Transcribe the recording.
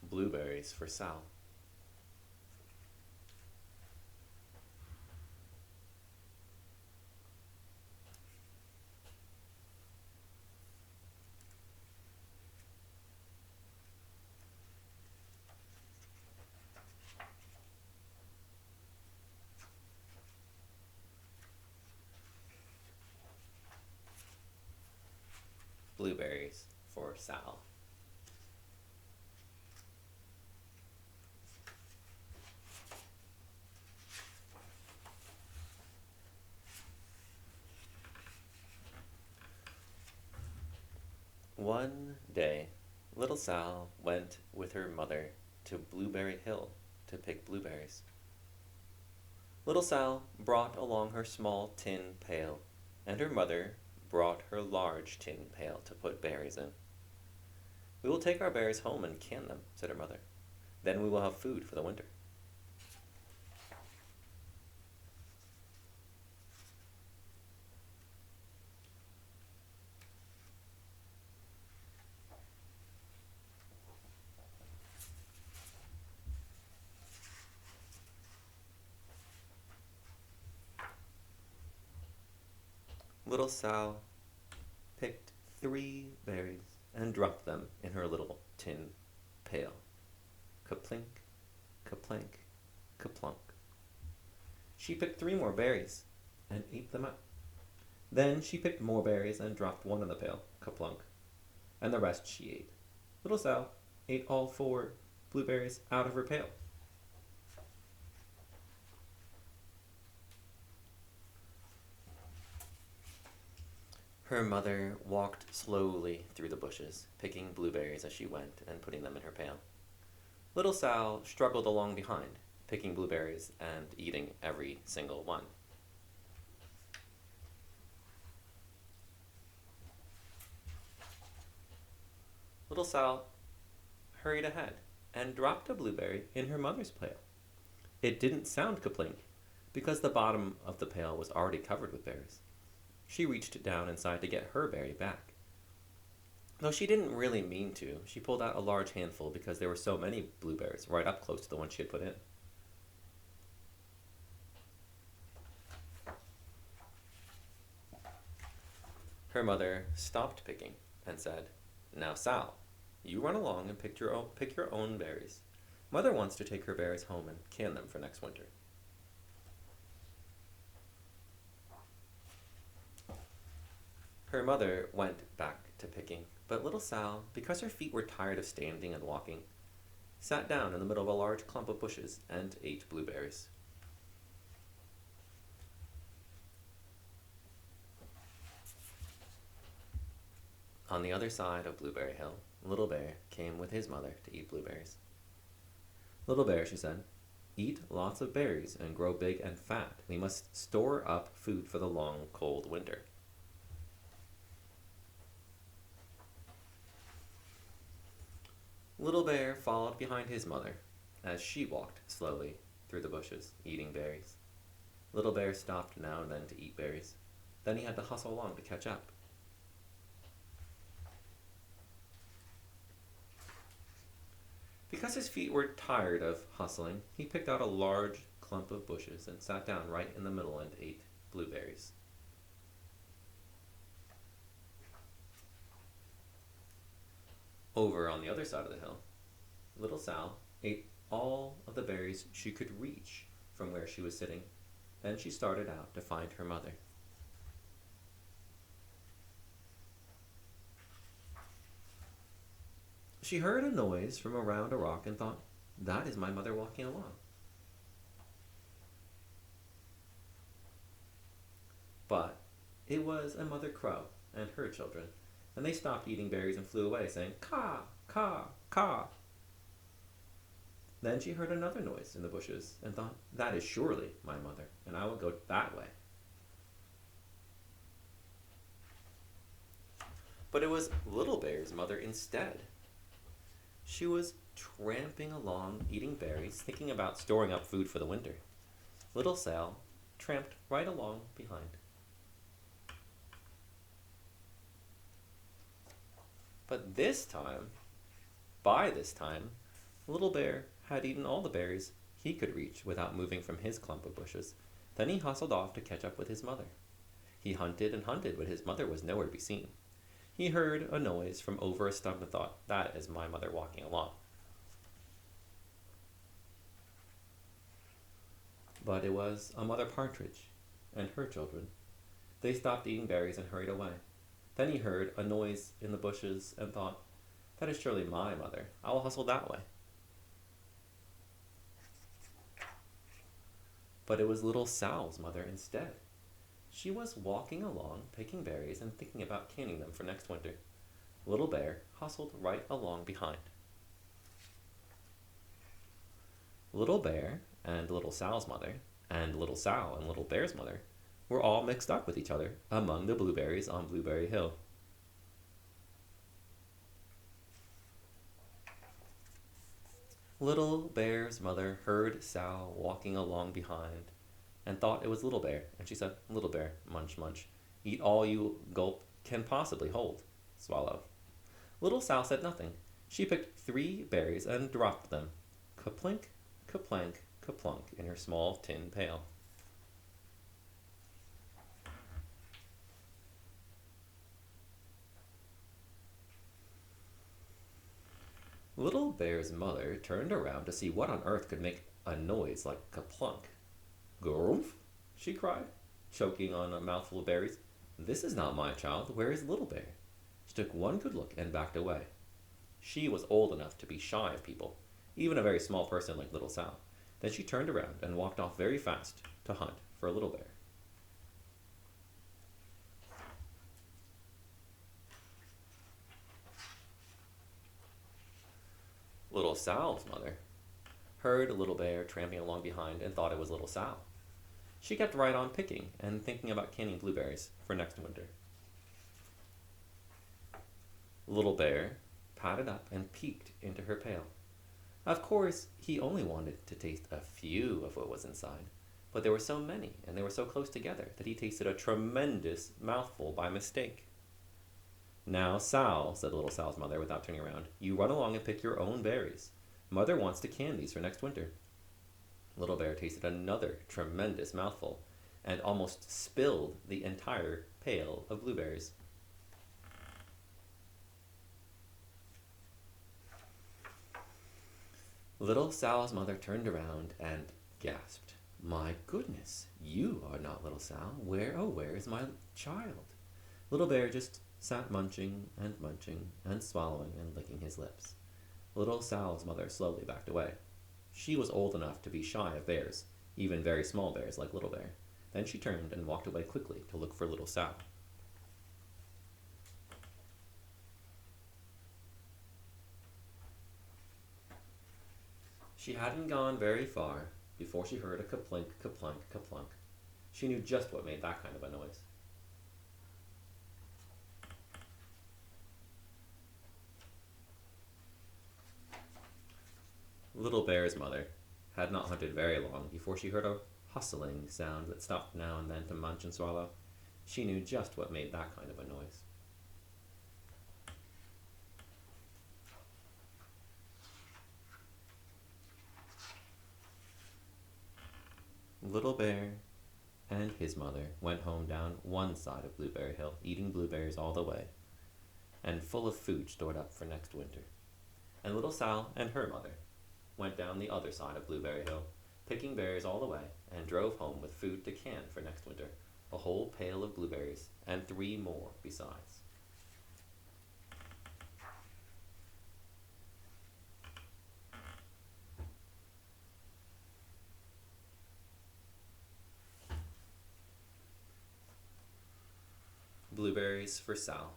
Blueberries for Sal. Blueberries for Sal. One day, little Sal went with her mother to Blueberry Hill to pick blueberries. Little Sal brought along her small tin pail, and her mother brought her large tin pail to put berries in. We will take our berries home and can them, said her mother. Then we will have food for the winter. Little Sal picked 3 berries and dropped them in her little tin pail. Kaplink, kaplank, kaplunk. She picked 3 more berries and ate them up. Then she picked more berries and dropped one in the pail, kaplunk, and the rest she ate. Little Sal ate all 4 blueberries out of her pail. Her mother walked slowly through the bushes, picking blueberries as she went and putting them in her pail. Little Sal struggled along behind, picking blueberries and eating every single one. Little Sal hurried ahead and dropped a blueberry in her mother's pail. It didn't sound kaplink because the bottom of the pail was already covered with berries. She reached down inside to get her berry back. Though she didn't really mean to, she pulled out a large handful because there were so many blueberries right up close to the one she had put in. Her mother stopped picking and said, "Now, Sal, you run along and pick your own berries. Mother wants to take her berries home and can them for next winter." Her mother went back to picking, but little Sal, because her feet were tired of standing and walking, sat down in the middle of a large clump of bushes and ate blueberries. On the other side of Blueberry Hill, Little Bear came with his mother to eat blueberries. "Little Bear," she said, "eat lots of berries and grow big and fat. We must store up food for the long, cold winter." Little Bear followed behind his mother as she walked slowly through the bushes, eating berries. Little Bear stopped now and then to eat berries. Then he had to hustle along to catch up. Because his feet were tired of hustling, he picked out a large clump of bushes and sat down right in the middle and ate blueberries. Over on the other side of the hill, little Sal ate all of the berries she could reach from where she was sitting. Then she started out to find her mother. She heard a noise from around a rock and thought, "That is my mother walking along." But it was a mother crow and her children, and they stopped eating berries and flew away, saying, "Caw, caw, caw." Then she heard another noise in the bushes and thought, "That is surely my mother, and I will go that way." But it was Little Bear's mother instead. She was tramping along, eating berries, thinking about storing up food for the winter. Little Sal tramped right along behind. But by this time, Little Bear had eaten all the berries he could reach without moving from his clump of bushes. Then he hustled off to catch up with his mother. He hunted and hunted, but his mother was nowhere to be seen. He heard a noise from over a stump and thought, "That is my mother walking along." But it was a mother partridge and her children. They stopped eating berries and hurried away. Then he heard a noise in the bushes and thought, "That is surely my mother. I will hustle that way." But it was little Sal's mother instead. She was walking along, picking berries and thinking about canning them for next winter. Little Bear hustled right along behind. Little Bear and Little Sal's mother, and Little Sal and Little Bear's mother, were all mixed up with each other among the blueberries on Blueberry Hill. Little Bear's mother heard Sal walking along behind and thought it was Little Bear, and she said, "Little Bear, munch, munch, eat all you gulp can possibly hold, swallow." Little Sal said nothing. She picked 3 berries and dropped them, kaplink, kaplank, kaplunk, in her small tin pail. Little Bear's mother turned around to see what on earth could make a noise like kaplunk. "Grumph!" she cried, choking on a mouthful of berries. "This is not my child. Where is Little Bear?" She took one good look and backed away. She was old enough to be shy of people, even a very small person like Little Sal. Then she turned around and walked off very fast to hunt for Little Bear. Little Sal's mother heard Little Bear tramping along behind and thought it was Little Sal. She kept right on picking and thinking about canning blueberries for next winter. Little Bear padded up and peeked into her pail. Of course, he only wanted to taste a few of what was inside, but there were so many and they were so close together that he tasted a tremendous mouthful by mistake. "Now, Sal," said Little Sal's mother without turning around, "you run along and pick your own berries. Mother wants to can these for next winter." Little Bear tasted another tremendous mouthful and almost spilled the entire pail of blueberries. Little Sal's mother turned around and gasped, "My goodness, you are not Little Sal. Where, oh, where is my child?" Little Bear just sat munching and swallowing and licking his lips. Little Sal's mother slowly backed away. She was old enough to be shy of bears, even very small bears like Little Bear. Then she turned and walked away quickly to look for Little Sal. She hadn't gone very far before she heard a kaplink, kaplunk, kaplunk. She knew just what made that kind of a noise. Little Bear's mother had not hunted very long before she heard a hustling sound that stopped now and then to munch and swallow. She knew just what made that kind of a noise. Little Bear and his mother went home down one side of Blueberry Hill, eating blueberries all the way, and full of food stored up for next winter. And Little Sal and her mother went down the other side of Blueberry Hill, picking berries all the way, and drove home with food to can for next winter, a whole pail of blueberries, and 3 more besides. Blueberries for Sal.